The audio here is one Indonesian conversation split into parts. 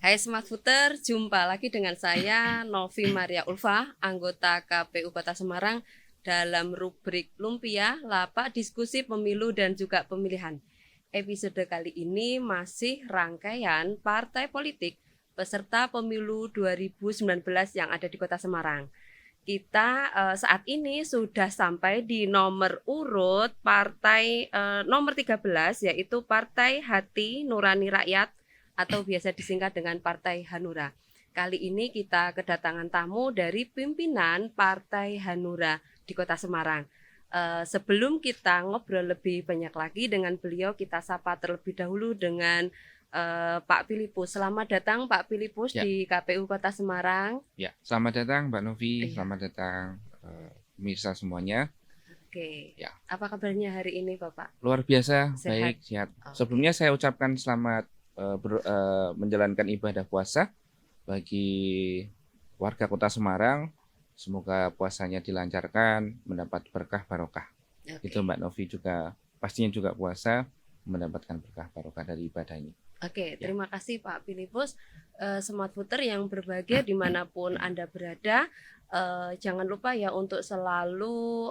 Hai Smart Footer, jumpa lagi dengan saya Novi Maria Ulfa, anggota KPU Kota Semarang dalam rubrik Lumpia, Lapak Diskusi Pemilu dan juga Pemilihan. Episode kali ini masih rangkaian partai politik peserta pemilu 2019 yang ada di Kota Semarang. Kita saat ini sudah sampai di nomor urut partai nomor 13, yaitu Partai Hati Nurani Rakyat atau biasa disingkat dengan Partai Hanura. Kali ini kita kedatangan tamu dari pimpinan Partai Hanura di Kota Semarang. Sebelum kita ngobrol lebih banyak lagi dengan beliau, kita sapa terlebih dahulu dengan Pak Filipus. Selamat datang Pak Filipus Ya. di KPU Kota Semarang. Ya, selamat datang Mbak Novi, Iya. selamat datang pemirsa semuanya. Oke, Ya. Apa kabarnya hari ini Bapak? Luar biasa, Sehat. baik, sehat. Oke. Sebelumnya saya ucapkan selamat menjalankan ibadah puasa bagi warga Kota Semarang. Semoga puasanya dilancarkan, mendapat berkah barokah. Oke. Itu Mbak Novi juga pastinya juga puasa mendapatkan berkah barokah dari ibadah ini. Oke, Ya. terima kasih Pak Filipus. Smart Footer yang berbahagia dimanapun Anda berada, jangan lupa ya untuk selalu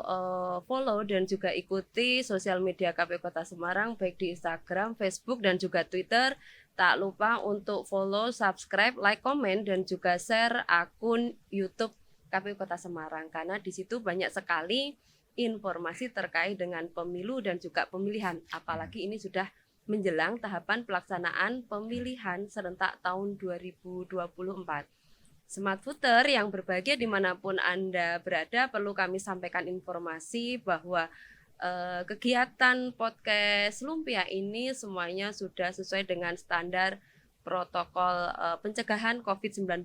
follow dan juga ikuti sosial media KPU Kota Semarang baik di Instagram, Facebook dan juga Twitter. Tak lupa untuk follow, subscribe, like, komen dan juga share akun YouTube KPU Kota Semarang karena di situ banyak sekali informasi terkait dengan pemilu dan juga pemilihan. Apalagi ini sudah menjelang tahapan pelaksanaan pemilihan serentak tahun 2024. Smart Footer yang berbahagia dimanapun Anda berada, perlu kami sampaikan informasi bahwa kegiatan podcast Lumpia ini semuanya sudah sesuai dengan standar protokol pencegahan COVID-19.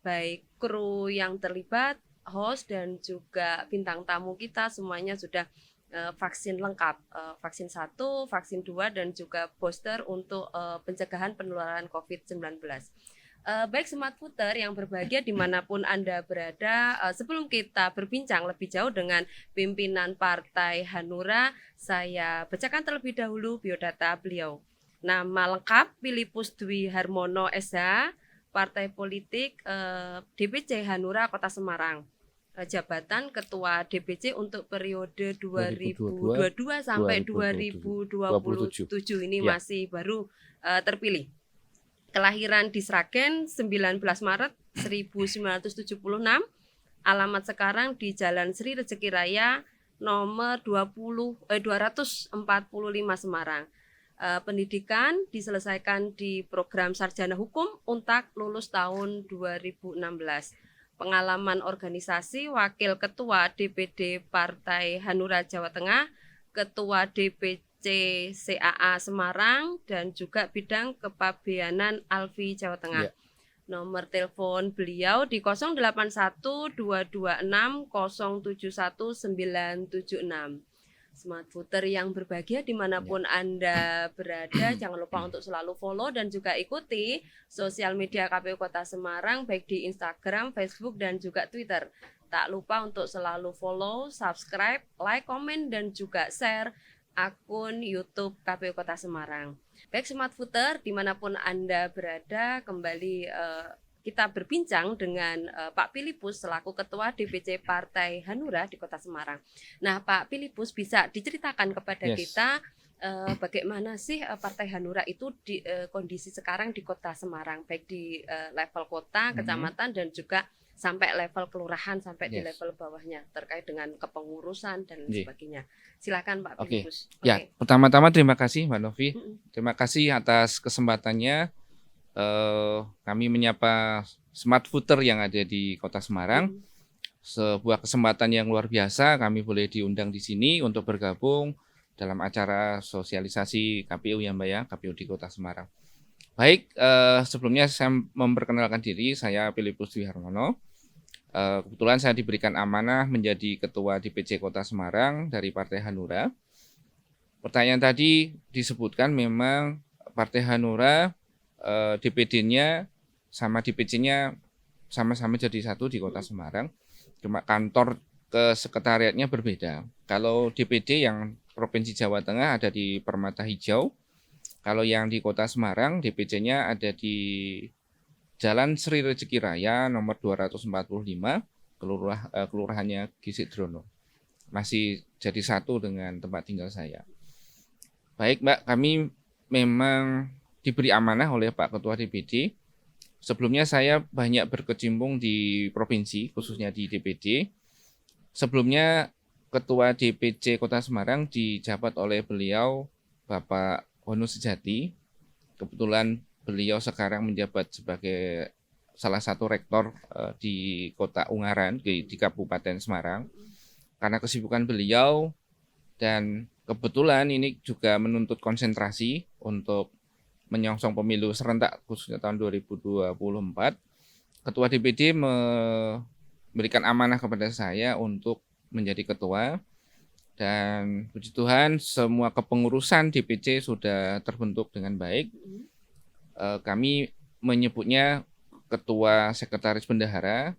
Baik kru yang terlibat, host dan juga bintang tamu kita semuanya sudah vaksin lengkap, vaksin 1, vaksin 2 dan juga booster untuk pencegahan penularan COVID-19. Baik Smart Footer yang berbahagia dimanapun Anda berada, sebelum kita berbincang lebih jauh dengan pimpinan Partai Hanura, saya bacakan terlebih dahulu biodata beliau. Nama lengkap Filipus Dwi Harmono SH, Partai Politik DPC Hanura Kota Semarang. Jabatan Ketua DPC untuk periode 2022 sampai 2027 ini Ya. masih baru terpilih. Kelahiran di Sragen 19 Maret 1976, alamat sekarang di Jalan Sri Rezeki Raya nomor 245 Semarang. Pendidikan diselesaikan di program Sarjana Hukum Untak, lulus tahun 2016. Pengalaman organisasi Wakil Ketua DPD Partai Hanura Jawa Tengah, Ketua DPC CAA Semarang, dan juga bidang kepabeanan Alfi Jawa Tengah. Ya. Nomor telepon beliau di 081 226 071 976. Smart Footer yang berbahagia dimanapun Anda berada, jangan lupa untuk selalu follow dan juga ikuti sosial media KPU Kota Semarang baik di Instagram, Facebook dan juga Twitter. Tak lupa untuk selalu follow, subscribe, like, komen dan juga share akun YouTube KPU Kota Semarang. Baik Smart Footer dimanapun Anda berada, kembali kita berbincang dengan Pak Filipus selaku Ketua DPC Partai Hanura di Kota Semarang. Nah, Pak Filipus bisa diceritakan kepada kita bagaimana sih Partai Hanura itu di kondisi sekarang di Kota Semarang, baik di level kota, kecamatan dan juga sampai level kelurahan sampai di level bawahnya terkait dengan kepengurusan dan sebagainya. Silakan Pak Filipus. Ya, pertama-tama terima kasih Mbak Novi. Terima kasih atas kesempatannya. Kami menyapa Smart Footer yang ada di Kota Semarang. Sebuah kesempatan yang luar biasa, kami boleh diundang di sini untuk bergabung dalam acara sosialisasi KPU ya Mbak ya, KPU di Kota Semarang. Baik, sebelumnya saya memperkenalkan diri, saya Filipus Dwi Harmono. Kebetulan saya diberikan amanah menjadi Ketua DPC Kota Semarang dari Partai Hanura. Pertanyaan tadi disebutkan memang Partai Hanura DPD-nya sama DPC-nya sama-sama jadi satu di Kota Semarang. Cuma kantor ke sekretariatnya berbeda. Kalau DPD yang Provinsi Jawa Tengah ada di Permata Hijau. Kalau yang di Kota Semarang DPC-nya ada di Jalan Sri Rezeki Raya nomor 245, kelurahannya Gisik Drono. Masih jadi satu dengan tempat tinggal saya. Baik Mbak, kami memang diberi amanah oleh Pak Ketua DPD. Sebelumnya saya banyak berkecimpung di provinsi, khususnya di DPD. Sebelumnya Ketua DPC Kota Semarang dijabat oleh beliau Bapak Hono Sejati. Kebetulan beliau sekarang menjabat sebagai salah satu rektor di Kota Ungaran di Kabupaten Semarang. Karena kesibukan beliau dan kebetulan ini juga menuntut konsentrasi untuk menyongsong pemilu serentak khususnya tahun 2024, Ketua DPD memberikan amanah kepada saya untuk menjadi ketua, dan puji Tuhan semua kepengurusan DPC sudah terbentuk dengan baik. Kami menyebutnya ketua sekretaris bendahara.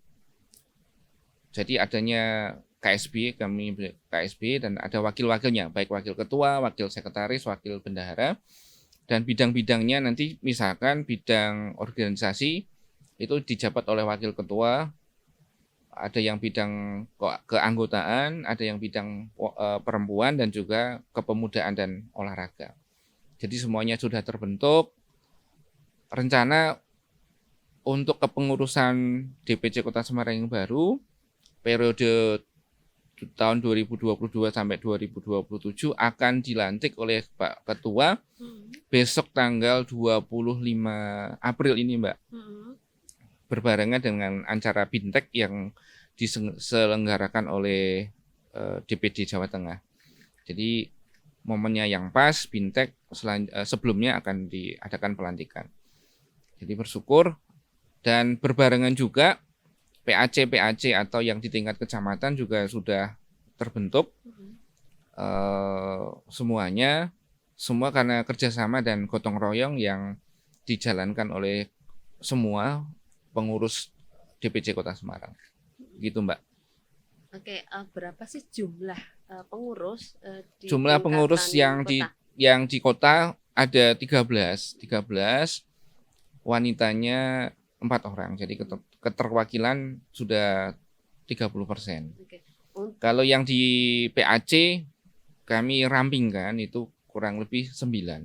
Jadi adanya KSB, kami KSB, dan ada wakil-wakilnya, baik wakil ketua, wakil sekretaris, wakil bendahara. Dan bidang-bidangnya nanti misalkan bidang organisasi itu dijabat oleh wakil ketua, ada yang bidang keanggotaan, ada yang bidang perempuan, dan juga kepemudaan dan olahraga. Jadi semuanya sudah terbentuk. Rencana untuk kepengurusan DPC Kota Semarang yang baru, periode tahun 2022 sampai 2027 akan dilantik oleh Pak Ketua besok tanggal 25 April ini, Mbak. Berbarengan dengan acara Bintek yang diselenggarakan oleh DPD Jawa Tengah. Jadi momennya yang pas, Bintek sebelumnya akan diadakan pelantikan. Jadi bersyukur, dan berbarengan juga PAC atau yang di tingkat kecamatan juga sudah terbentuk. Semua karena kerjasama dan gotong royong yang dijalankan oleh semua pengurus DPC Kota Semarang. Gitu, Mbak. Oke, berapa sih jumlah pengurus di jumlah pengurus yang di kota ada 13, wanitanya 4 orang. Jadi keterwakilan sudah 30%. Oke. Kalau yang di PAC kami rampingkan itu kurang lebih 9.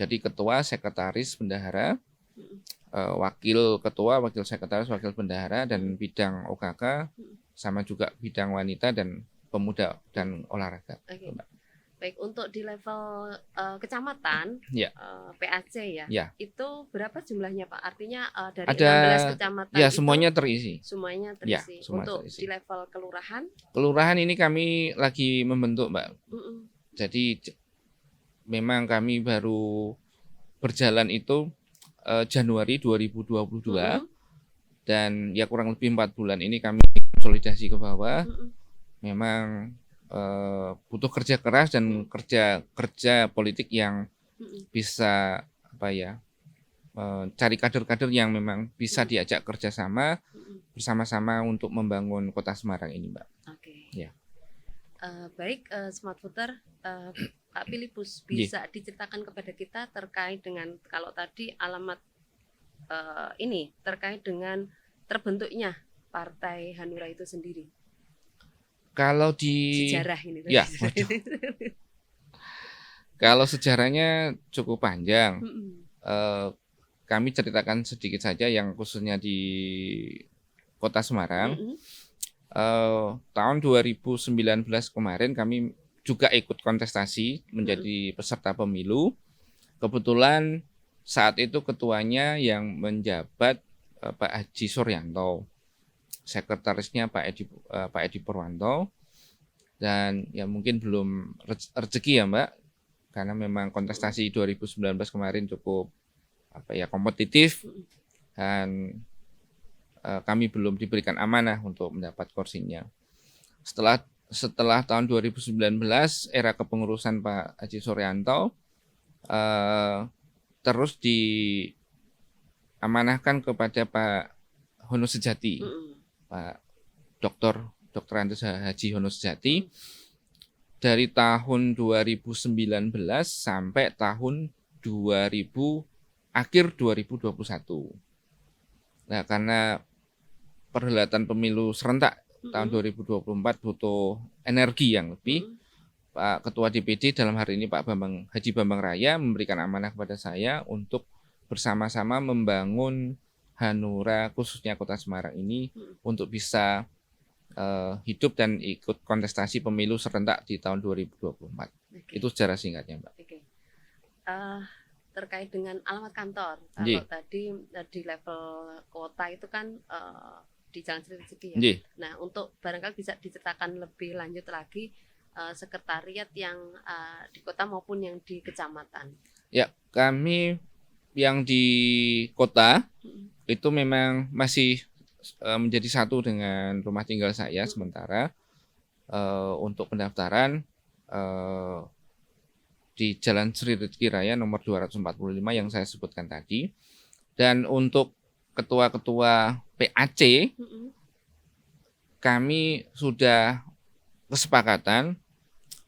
Jadi ketua, sekretaris, bendahara, wakil ketua, wakil sekretaris, wakil bendahara, dan bidang OKK, sama juga bidang wanita dan pemuda dan olahraga. Oke. Baik, untuk di level kecamatan, PAC ya, itu berapa jumlahnya Pak? Artinya dari ada 16 kecamatan ya, itu semuanya terisi. Semuanya terisi. Ya, semua untuk terisi. di level kelurahan? Kelurahan ini kami lagi membentuk, Mbak. Jadi memang kami baru berjalan itu Januari 2022, dan ya kurang lebih 4 bulan ini kami konsolidasi ke bawah. Memang butuh kerja keras dan kerja politik yang bisa cari kader-kader yang memang bisa diajak kerjasama bersama-sama untuk membangun Kota Semarang ini, Mbak. Oke. Ya. Baik, Smart Voter, Pak Filipus bisa diceritakan kepada kita terkait dengan kalau tadi alamat ini terkait dengan terbentuknya Partai Hanura itu sendiri. Kalau di sejarah ini, ya, kalau sejarahnya cukup panjang. Kami ceritakan sedikit saja yang khususnya di Kota Semarang. Tahun 2019 kemarin kami juga ikut kontestasi menjadi peserta pemilu. Kebetulan saat itu ketuanya yang menjabat Pak Haji Suryanto, sekretarisnya Pak Edi Purwanto, dan ya mungkin belum rezeki ya, Mbak, karena memang kontestasi 2019 kemarin cukup kompetitif, dan kami belum diberikan amanah untuk mendapat kursinya. Setelah tahun 2019 era kepengurusan Pak Haji Suryanto, terus diamanahkan kepada Pak Hono Sejati, Pak Dr. Andes Haji Hono Sejati, dari tahun 2019 sampai tahun akhir 2021. Nah, karena perhelatan pemilu serentak tahun Mm-mm. 2024 butuh energi yang lebih, Mm-mm. Pak Ketua DPD dalam hari ini Pak Haji Bambang Raya memberikan amanah kepada saya untuk bersama-sama membangun Hanura khususnya Kota Semarang ini Mm-mm. untuk bisa hidup dan ikut kontestasi pemilu serentak di tahun 2024. Oke. Itu secara singkatnya, Mbak. Oke. Eh, terkait dengan alamat kantor, kalau Nggih, tadi di level kota itu kan di Jalan Sri Rezeki ya. nggih. Nah, untuk barangkali bisa diceritakan lebih lanjut lagi sekretariat yang di kota maupun yang di kecamatan. Ya, kami yang di kota Mm-mm. itu memang masih menjadi satu dengan rumah tinggal saya Mm-mm. sementara untuk pendaftaran eh, di Jalan Sri Rezeki Raya nomor 245 yang saya sebutkan tadi. Dan untuk ketua-ketua PAC Mm-mm. kami sudah kesepakatan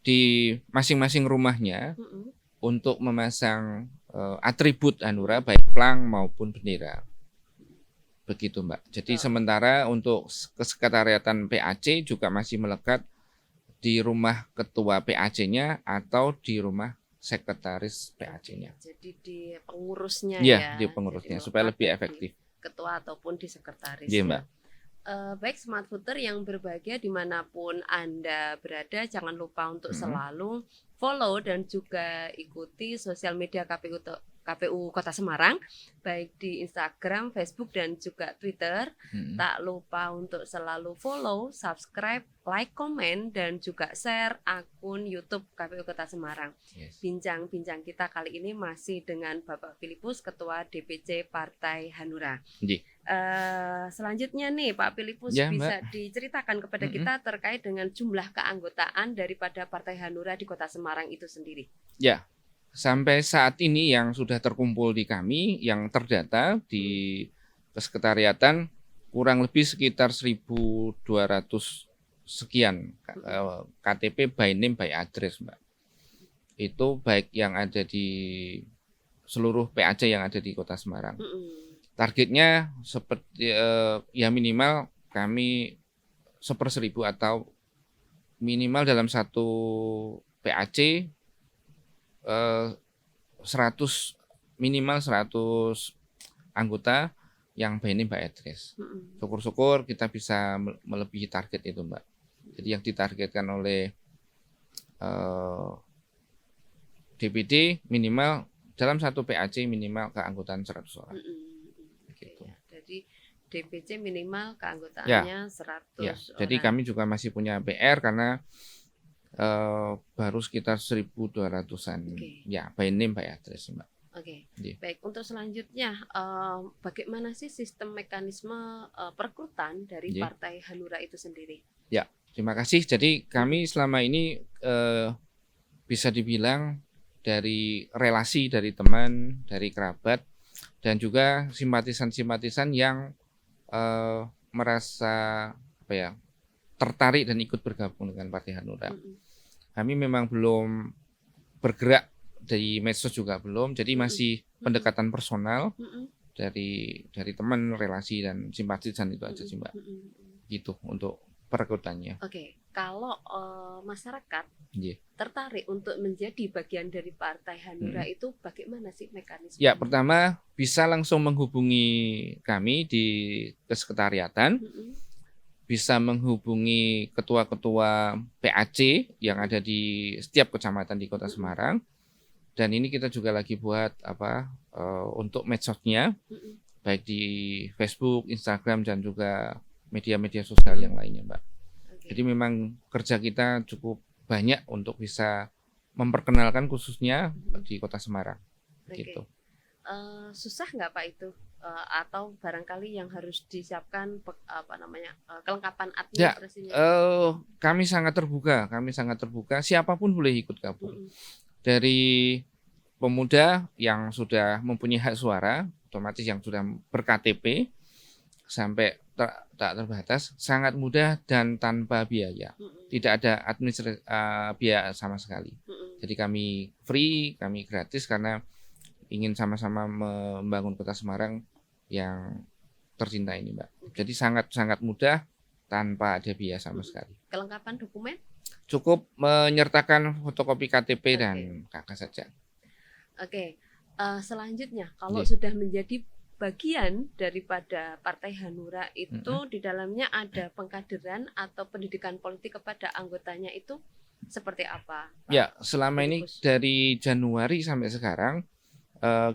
di masing-masing rumahnya Mm-mm. untuk memasang atribut Hanura baik plang maupun bendera. Begitu, Mbak. Jadi Oh, sementara untuk kesekretariatan PAC juga masih melekat di rumah ketua PAC-nya atau di rumah sekretaris PAC-nya. jadi di pengurusnya Iya, ya, di jadi pengurusnya supaya melekat lebih di efektif. ketua ataupun di Iya, sekretarisnya. Mbak. Baik Smart Footer yang berbahagia dimanapun Anda berada, jangan lupa untuk Mm-mm. selalu follow dan juga ikuti sosial media KPU Kota Semarang, baik di Instagram, Facebook, dan juga Twitter. Mm-mm. Tak lupa untuk selalu follow, subscribe, like, komen, dan juga share akun YouTube KPU Kota Semarang. Yes. Bincang-bincang kita kali ini masih dengan Bapak Filipus, Ketua DPC Partai Hanura. Nggih. Selanjutnya nih Pak Filipus, Ya, Mbak. bisa diceritakan kepada Mm-mm. kita terkait dengan jumlah keanggotaan daripada Partai Hanura di Kota Semarang itu sendiri. Ya, sampai saat ini yang sudah terkumpul di kami, yang terdata di kesekretariatan kurang lebih sekitar 1.200 sekian KTP by name by address, Mbak. Itu baik yang ada di seluruh PAC yang ada di Kota Semarang. Mm-mm. Targetnya seperti ya minimal kami 1/1000 atau minimal dalam satu PAC 100 minimal 100 anggota yang by name by address. Mm-mm. Syukur-syukur kita bisa melebihi target itu, Mbak. Jadi yang ditargetkan oleh DPD minimal dalam satu PAC minimal keanggotaan 100 orang. Mm-mm. Gitu. Ya, jadi DPC minimal Ya, keanggotaannya 100 ya. Jadi orang. kami juga masih punya PR karena baru sekitar 1.200-an Oke. ya by name by address, Mbak. Oke, Iya. baik. Untuk selanjutnya, bagaimana sih sistem mekanisme perekrutan dari Iya. Partai Hanura itu sendiri? Ya, terima kasih. Jadi kami selama ini bisa dibilang dari relasi dari teman, dari kerabat, dan juga simpatisan-simpatisan yang merasa apa ya tertarik dan ikut bergabung dengan Partai Hanura. Mm-mm. Kami memang belum bergerak dari medsos juga belum, jadi masih pendekatan personal Mm-mm. dari teman, relasi dan simpatisan itu aja sih, Mbak. Mm-mm. Gitu untuk perekrutannya. Oke, kalau masyarakat Iya. tertarik untuk menjadi bagian dari Partai Hanura itu bagaimana sih mekanisme? Ya, pertama bisa langsung menghubungi kami di kesekretariatan, bisa menghubungi ketua-ketua PAC yang ada di setiap kecamatan di Kota Semarang. Dan ini kita juga lagi buat untuk medsosnya, baik di Facebook, Instagram, dan juga media-media sosial yang lainnya, Mbak. Oke. Jadi memang kerja kita cukup banyak untuk bisa memperkenalkan khususnya di Kota Semarang. Oke. Gitu. Susah nggak Pak itu? Atau barangkali yang harus disiapkan kelengkapan Ya, administrasinya? kami sangat terbuka. Siapapun boleh ikut gabung. Dari pemuda yang sudah mempunyai hak suara, otomatis yang sudah ber-KTP, sampai tak terbatas, sangat mudah dan tanpa biaya. Tidak ada biaya sama sekali. Jadi kami free, kami gratis karena ingin sama-sama membangun Kota Semarang yang tercinta ini, Mbak. Jadi sangat-sangat mudah tanpa ada biaya sama sekali. Kelengkapan dokumen? Cukup menyertakan fotokopi KTP dan KK saja. Oke. Selanjutnya, kalau Iya. sudah menjadi bagian daripada Partai Hanura itu di dalamnya ada pengkaderan atau pendidikan politik kepada anggotanya itu seperti apa, Pak Ya, selama ini Filipus? dari Januari sampai sekarang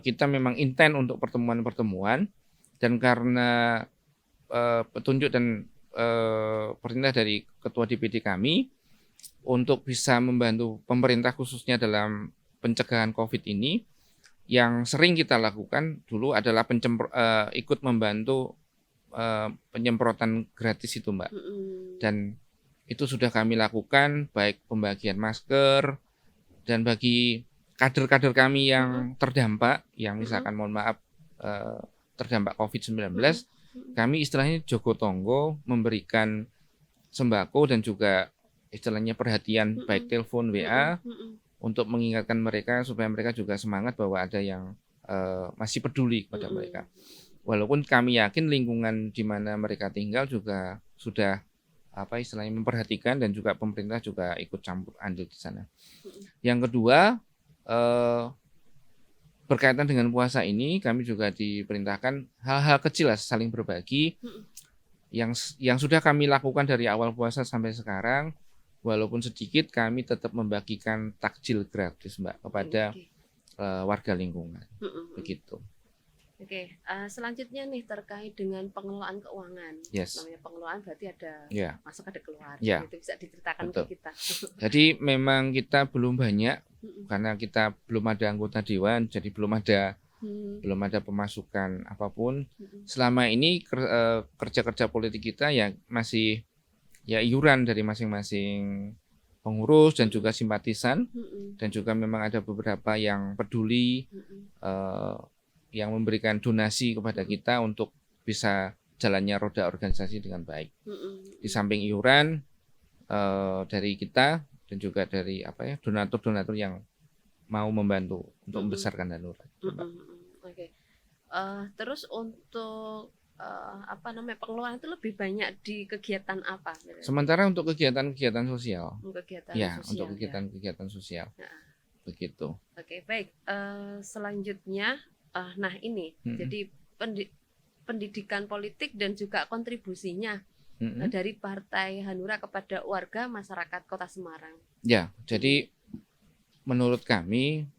kita memang intent untuk pertemuan-pertemuan, dan karena petunjuk dan perintah dari Ketua DPD kami untuk bisa membantu pemerintah khususnya dalam pencegahan COVID ini, yang sering kita lakukan dulu adalah ikut membantu penyemprotan gratis itu, Mbak. Dan itu sudah kami lakukan, baik pembagian masker, dan bagi kader-kader kami yang terdampak, yang misalkan mohon maaf terdampak COVID-19, kami istilahnya jogo tonggo, memberikan sembako dan juga istilahnya perhatian baik telepon, WA, untuk mengingatkan mereka supaya mereka juga semangat bahwa ada yang masih peduli kepada mereka. Walaupun kami yakin lingkungan di mana mereka tinggal juga sudah istilahnya memperhatikan, dan juga pemerintah juga ikut campur andil di sana. Yang kedua, berkaitan dengan puasa ini kami juga diperintahkan hal-hal kecil lah, saling berbagi yang sudah kami lakukan dari awal puasa sampai sekarang. Walaupun sedikit, kami tetap membagikan takjil gratis, Mbak, kepada warga lingkungan. Begitu. Oke, selanjutnya nih terkait dengan pengelolaan keuangan. Yes. Namanya pengelolaan berarti ada masuk, ada keluar. Yeah. Itu bisa diceritakan Betul. ke kita. Jadi memang kita belum banyak karena kita belum ada anggota dewan, jadi belum ada pemasukan apapun. Selama ini kerja-kerja politik kita ya masih iuran dari masing-masing pengurus dan juga simpatisan, dan juga memang ada beberapa yang peduli yang memberikan donasi kepada kita untuk bisa jalannya roda organisasi dengan baik. Di samping iuran dari kita dan juga dari donatur-donatur yang mau membantu untuk membesarkan Hanura. Oke. Terus untuk pengelolaan itu lebih banyak di kegiatan apa? Sementara untuk kegiatan-kegiatan sosial. Untuk kegiatan sosial. Begitu. Oke, baik. Selanjutnya, ini jadi pendidikan politik dan juga kontribusinya dari Partai Hanura kepada warga masyarakat Kota Semarang. Ya, jadi menurut kami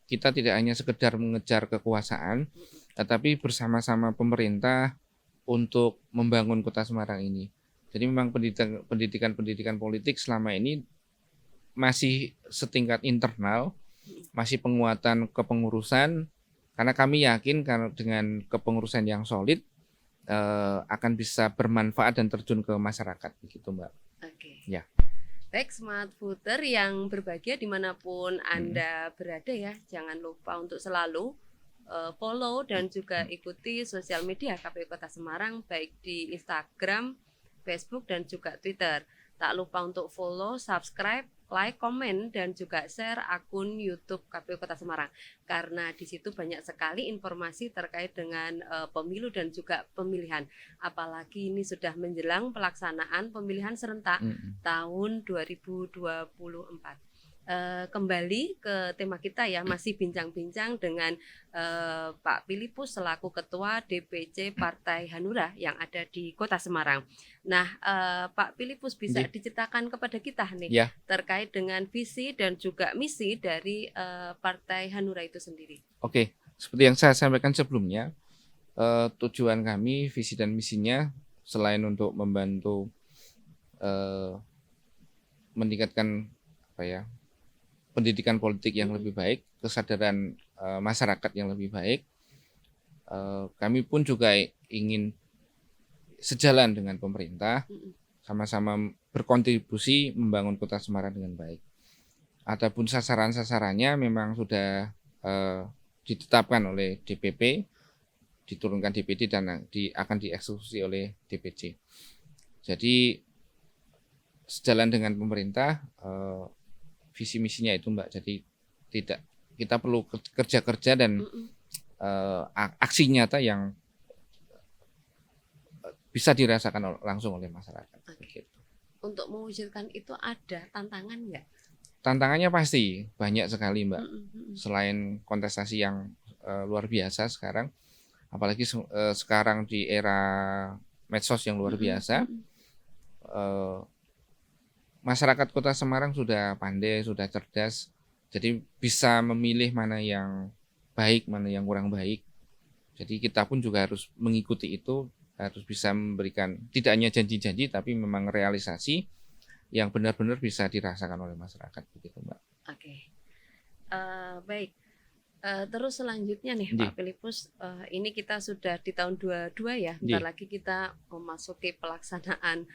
kita tidak hanya sekedar mengejar kekuasaan, tetapi bersama-sama pemerintah untuk membangun Kota Semarang ini. Jadi memang pendidikan politik selama ini masih setingkat internal, masih penguatan kepengurusan, karena kami yakin karena dengan kepengurusan yang solid akan bisa bermanfaat dan terjun ke masyarakat, begitu, Mbak. Oke. Ya. Baik, Smart Voter yang berbahagia dimanapun Anda berada ya, jangan lupa untuk selalu follow dan juga ikuti sosial media KPU Kota Semarang, baik di Instagram, Facebook, dan juga Twitter. Tak lupa untuk follow, subscribe, like, komen, dan juga share akun YouTube KPU Kota Semarang. Karena di situ banyak sekali informasi terkait dengan pemilu dan juga pemilihan. Apalagi ini sudah menjelang pelaksanaan pemilihan serentak tahun 2024. Kembali ke tema kita ya, masih bincang-bincang dengan Pak Filipus selaku Ketua DPC Partai Hanura yang ada di Kota Semarang. Nah, Pak Filipus bisa diceritakan kepada kita nih terkait dengan visi dan juga misi dari Partai Hanura itu sendiri. Oke, seperti yang saya sampaikan sebelumnya, tujuan kami, visi dan misinya selain untuk membantu meningkatkan pendidikan politik yang lebih baik, kesadaran masyarakat yang lebih baik, kami pun juga ingin sejalan dengan pemerintah, sama-sama berkontribusi membangun Kota Semarang dengan baik. Adapun sasaran-sasarannya memang sudah ditetapkan oleh DPP, diturunkan DPD dan akan dieksekusi oleh DPC. Jadi sejalan dengan pemerintah, visi misinya itu, Mbak. Jadi tidak, kita perlu kerja dan aksi nyata yang bisa dirasakan langsung oleh masyarakat. Oke. Untuk mewujudkan itu ada tantangan nggak? Tantangannya pasti banyak sekali, Mbak. Mm-mm. Selain kontestasi yang luar biasa sekarang, apalagi sekarang di era medsos yang luar biasa, masyarakat Kota Semarang sudah pandai, sudah cerdas, jadi bisa memilih mana yang baik, mana yang kurang baik. Jadi kita pun juga harus mengikuti itu, harus bisa memberikan tidak hanya janji-janji, tapi memang realisasi yang benar-benar bisa dirasakan oleh masyarakat, begitu, Mbak. Oke. Baik. Terus selanjutnya nih Nggih. Pak Filipus, ini kita sudah di tahun 22 ya. Bentar Nggih. lagi kita memasuki pelaksanaan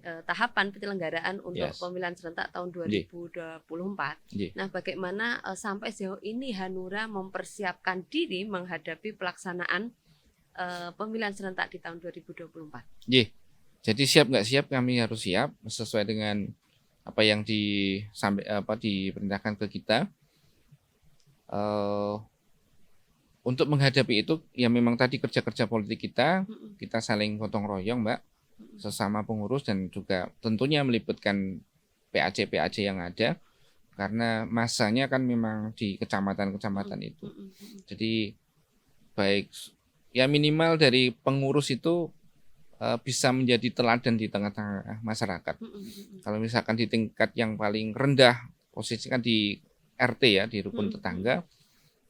tahapan penyelenggaraan untuk Yes. pemilihan serentak tahun Nggih. 2024. Nggih. Nah, bagaimana sampai sejauh ini Hanura mempersiapkan diri menghadapi pelaksanaan pemilihan serentak di tahun 2024? Nggih. Jadi siap nggak siap, kami harus siap sesuai dengan apa yang diperintahkan ke kita. Untuk menghadapi itu ya memang tadi kerja-kerja politik kita saling gotong royong, Mbak, sesama pengurus dan juga tentunya melibatkan PAC yang ada, karena masanya kan memang di kecamatan-kecamatan itu. Jadi baik ya minimal dari pengurus itu bisa menjadi teladan di tengah-tengah masyarakat. Kalau misalkan di tingkat yang paling rendah, posisikan di RT ya, di rukun tetangga,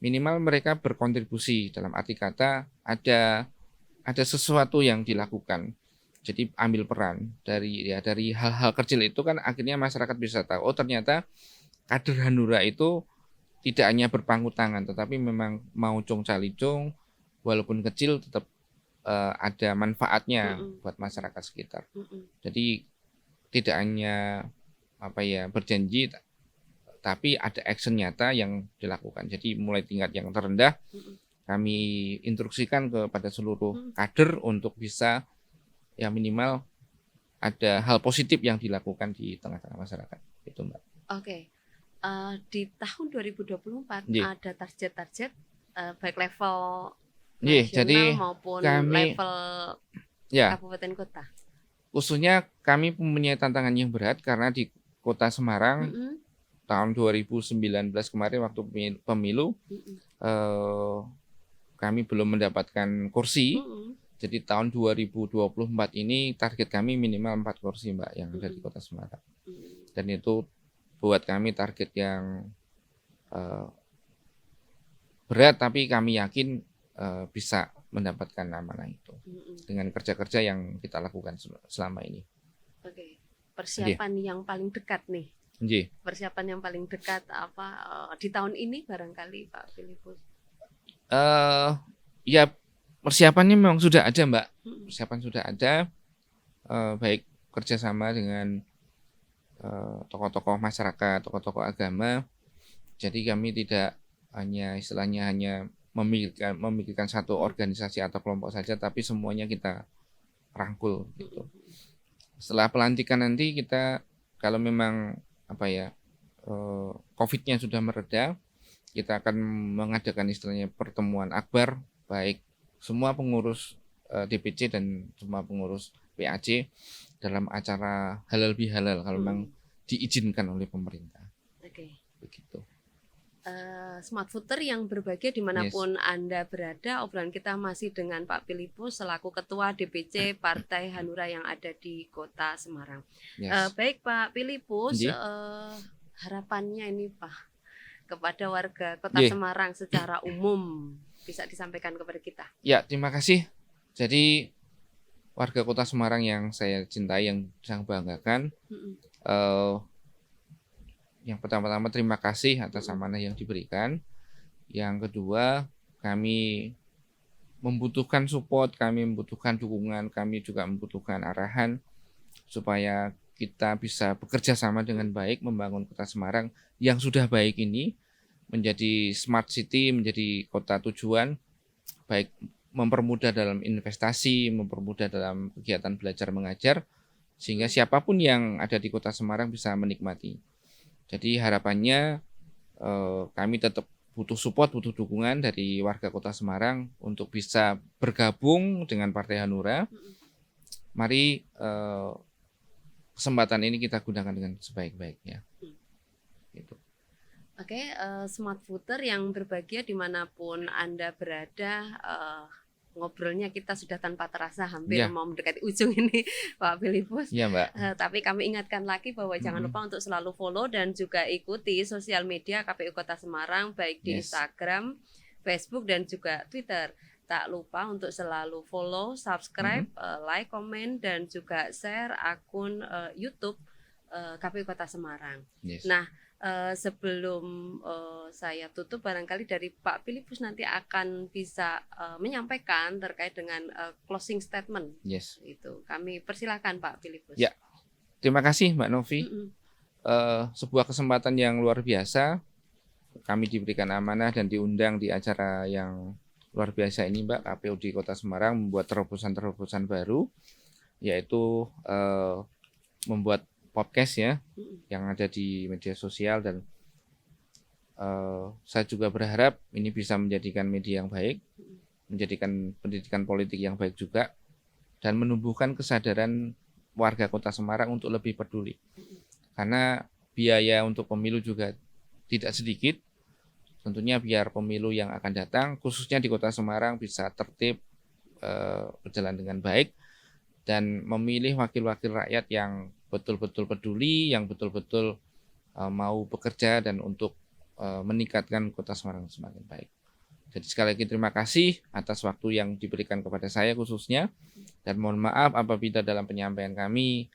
minimal mereka berkontribusi, dalam arti kata ada sesuatu yang dilakukan. Jadi ambil peran dari hal-hal kecil itu kan akhirnya masyarakat bisa tahu, oh ternyata kader Hanura itu tidak hanya berpangku tangan, tetapi memang mau cung cali cung, walaupun kecil tetap ada manfaatnya buat masyarakat sekitar. Jadi tidak hanya berjanji, tapi ada action nyata yang dilakukan. Jadi mulai tingkat yang terendah kami instruksikan kepada seluruh kader untuk bisa ya minimal ada hal positif yang dilakukan di tengah-tengah masyarakat. Itu, Mbak. Oke. Di tahun 2024 Nggih. ada target-target baik level Nggih, nasional jadi maupun kami level ya kabupaten kota. khususnya kami mempunyai tantangan yang berat karena di Kota Semarang tahun 2019 kemarin waktu pemilu kami belum mendapatkan kursi. Jadi tahun 2024 ini target kami minimal 4 kursi, Mbak, yang ada di Kota Semarang. Dan itu buat kami target yang berat, tapi kami yakin bisa mendapatkan amanah itu dengan kerja-kerja yang kita lakukan selama ini. Oke. Persiapan yang paling dekat nih. Nggih. Persiapan yang paling dekat apa di tahun ini barangkali Pak Filipus? Ya persiapannya memang sudah ada, Mbak. Persiapan sudah ada, baik kerjasama dengan tokoh-tokoh masyarakat, tokoh-tokoh agama. Jadi kami tidak hanya memikirkan satu organisasi atau kelompok saja, tapi semuanya kita rangkul gitu. Setelah pelantikan nanti kita kalau memang COVID-nya sudah mereda, kita akan mengadakan istilahnya pertemuan akbar, baik semua pengurus DPC dan semua pengurus PAC dalam acara halal bihalal kalau memang diizinkan oleh pemerintah. Oke. Begitu. Smart Voter yang berbahagia dimanapun Anda berada, obrolan kita masih dengan Pak Filipus selaku Ketua DPC Partai Hanura yang ada di Kota Semarang. Yes. Baik Pak Filipus, harapannya ini Pak kepada warga Kota Semarang secara umum bisa disampaikan kepada kita. Ya, terima kasih. Jadi warga Kota Semarang yang saya cintai, yang saya banggakan, yang pertama-tama terima kasih atas amanah yang diberikan. Yang kedua, kami membutuhkan support, kami membutuhkan dukungan, kami juga membutuhkan arahan supaya kita bisa bekerja sama dengan baik membangun Kota Semarang yang sudah baik ini menjadi smart city, menjadi kota tujuan, baik mempermudah dalam investasi, mempermudah dalam kegiatan belajar mengajar, sehingga siapapun yang ada di Kota Semarang bisa menikmati. Jadi harapannya kami tetap butuh support, butuh dukungan dari warga Kota Semarang untuk bisa bergabung dengan Partai Hanura mari kesempatan ini kita gunakan dengan sebaik-baiknya. Gitu. Oke, Smart Footer yang berbahagia dimanapun Anda berada, ngobrolnya kita sudah tanpa terasa hampir Ya. mau mendekati ujung ini, Pak Filipus. Iya, Mbak. Tapi kami ingatkan lagi bahwa jangan lupa untuk selalu follow dan juga ikuti sosial media KPU Kota Semarang, baik di Yes. Instagram, Facebook, dan juga Twitter. Tak lupa untuk selalu follow, subscribe, like, komen, dan juga share akun YouTube KPU Kota Semarang. Yes. Nah, sebelum saya tutup, barangkali dari Pak Filipus nanti akan bisa menyampaikan terkait dengan closing statement. Yes. Itu kami persilakan Pak Filipus. Ya. Terima kasih Mbak Novi. Mm-mm. Sebuah kesempatan yang luar biasa. Kami diberikan amanah dan diundang di acara yang luar biasa ini, Mbak. KPU di Kota Semarang membuat terobosan-terobosan baru, yaitu membuat podcast ya, yang ada di media sosial, dan saya juga berharap ini bisa menjadikan media yang baik, menjadikan pendidikan politik yang baik juga, dan menumbuhkan kesadaran warga Kota Semarang untuk lebih peduli. Karena biaya untuk pemilu juga tidak sedikit. Tentunya biar pemilu yang akan datang, khususnya di Kota Semarang, bisa tertib, berjalan dengan baik, dan memilih wakil-wakil rakyat yang betul-betul peduli, yang betul-betul mau bekerja dan untuk meningkatkan Kota Semarang semakin baik. Jadi sekali lagi terima kasih atas waktu yang diberikan kepada saya khususnya, dan mohon maaf apabila dalam penyampaian kami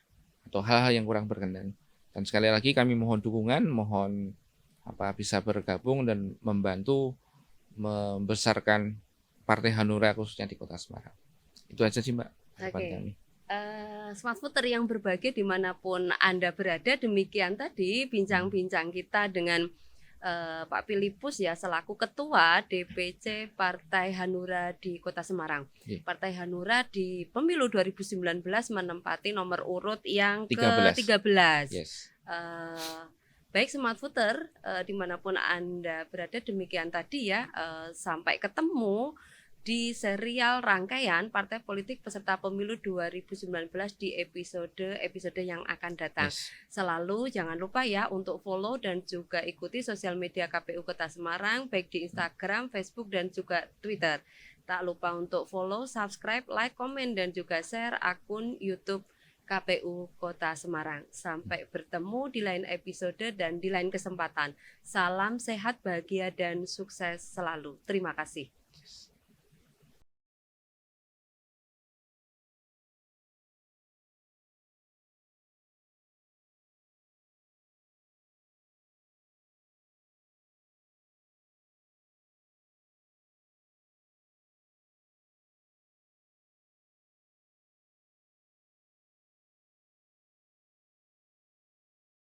atau hal-hal yang kurang berkenan. Dan sekali lagi kami mohon dukungan, mohon bisa bergabung dan membantu membesarkan Partai Hanura khususnya di Kota Semarang. Itu aja sih Mbak harapan kami. Smart Footer yang berbahagia dimanapun Anda berada, demikian tadi bincang-bincang kita dengan Pak Filipus ya, selaku Ketua DPC Partai Hanura di Kota Semarang. Partai Hanura di pemilu 2019 menempati nomor urut yang ke-13. Yes. Baik Smart Footer, dimanapun Anda berada, demikian tadi ya, sampai ketemu di serial rangkaian partai politik peserta pemilu 2019 di episode yang akan datang. Yes. Selalu jangan lupa ya untuk follow dan juga ikuti sosial media KPU Kota Semarang, baik di Instagram, Facebook, dan juga Twitter. Tak lupa untuk follow, subscribe, like, komen, dan juga share akun YouTube KPU Kota Semarang. Sampai bertemu di lain episode dan di lain kesempatan. Salam sehat, bahagia, dan sukses selalu. Terima kasih.